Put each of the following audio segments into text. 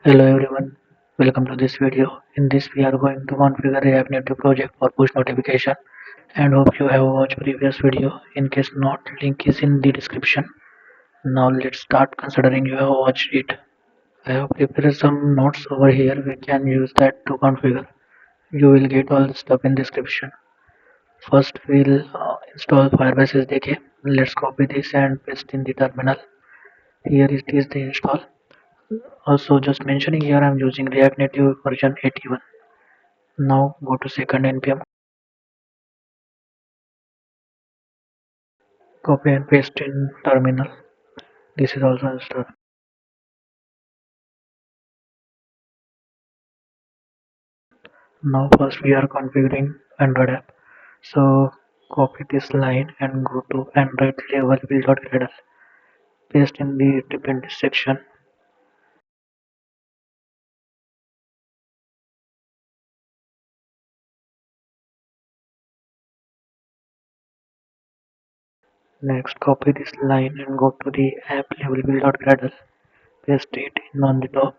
Hello everyone, welcome to this video. In this we are going to configure React Native project for push notification and hope you have watched previous video. In case not, link is in the description. Now let's start considering you have watched it. I have prepared some notes over here, we can use that to configure. You will get all the stuff in description. First we'll install Firebase SDK. Let's copy this and paste in the terminal. Here it is the install. Also just mentioning here I'm using React Native version 81. Now go to second npm, copy and paste in terminal. This is also installed. Now first we are configuring Android app. So copy this line and go to Android level build.gradle. Paste in the dependency section. Next copy this line and go to the app level build.gradle. Paste it in on the top.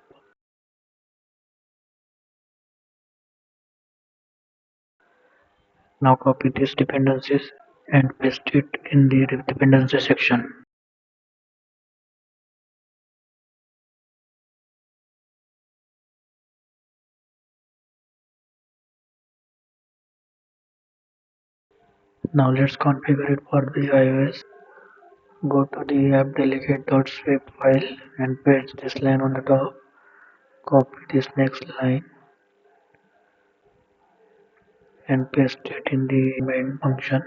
Now copy these dependencies and paste it in the dependency section. Now let's configure it for the iOS. Go to the app delegate.swap file and paste this line on the top. Copy this next line and paste it in the main function.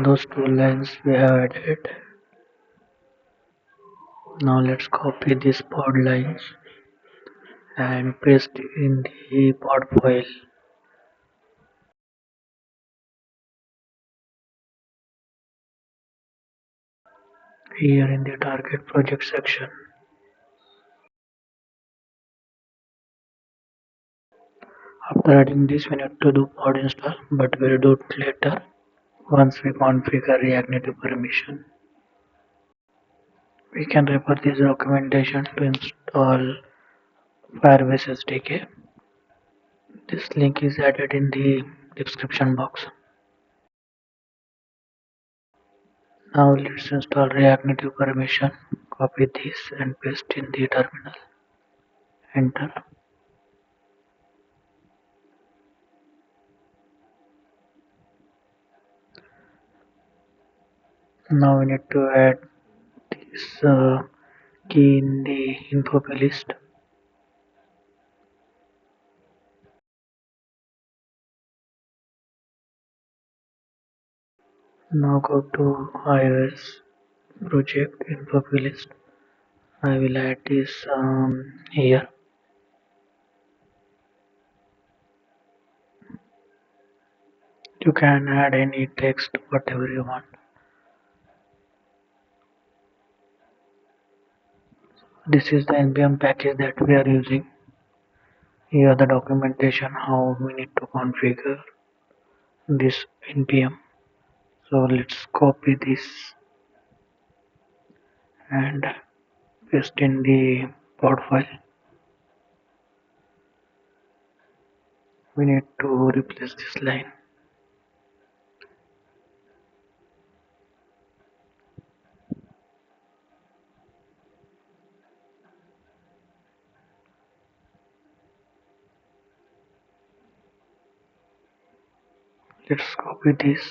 Those two lines we have added. Now let's copy these pod lines and paste in the pod file. Here in the target project section. After adding this we need to do pod install, but we'll do it later once we configure React Native permission. We can refer this documentation to install Firebase SDK. This link is added in the description box. Now let's install React Native permission. Copy this and paste in the terminal. Enter. Now we need to add this key in the info list. Now go to iOS project info list. I will add this here. You can add any text, whatever you want. This is the npm package that we are using. Here the documentation how we need to configure this npm. So let's copy this and paste in the pod file. We need to replace this line. Let's copy this.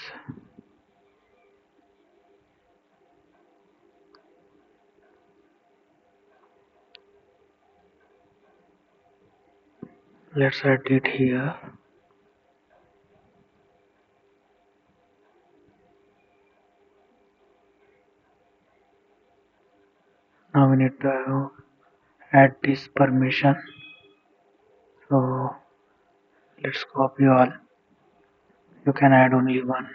Let's add it here. Now we need to add this permission. So let's copy all. You can add only one,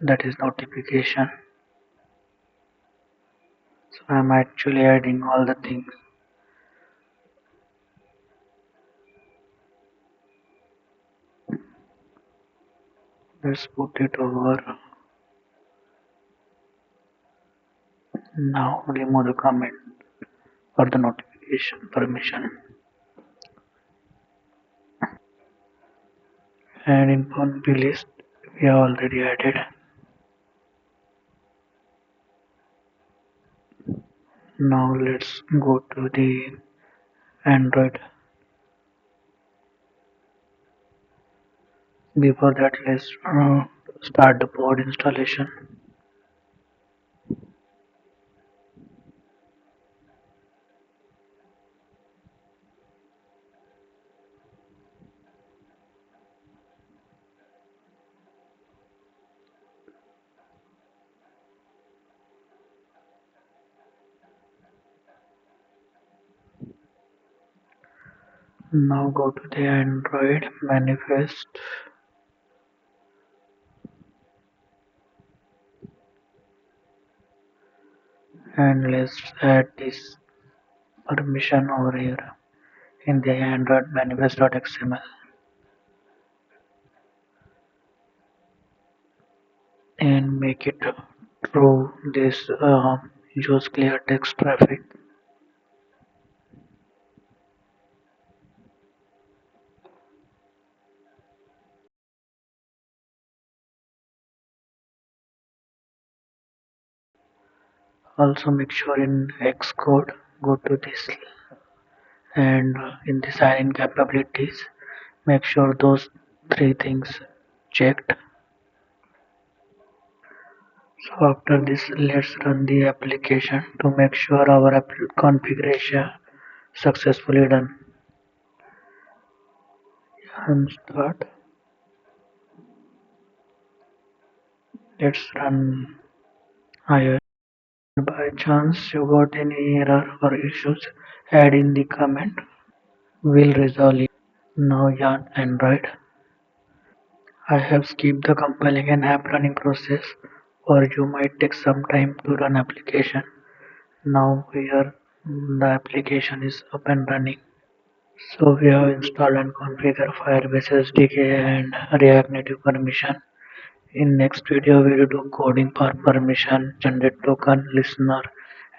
that is notification. So I'm actually adding all the things. Let's put it over. Now remove the comment for the notification permission. And in boundary list we have already added. Now let's go to the Android. Before that, let's start the pod installation. Now go to the Android manifest and let's add this permission over here in the Android manifest.xml and make it true this use clear text traffic. Also make sure in Xcode go to this and in the sign in capabilities make sure those three things checked. So after this let's run the application to make sure our configuration successfully done. And start. Let's run iOS. By chance you got any error or issues, add in the comment. We'll resolve it. Now yarn Android. I have skipped the compiling and app running process or you might take some time to run application. Now here the application is up and running. So we have installed and configured Firebase SDK and React Native permission. In next video we will do coding for permission, generate token, listener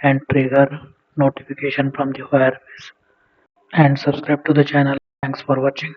and trigger notification from the Firebase. And subscribe to the channel. Thanks for watching.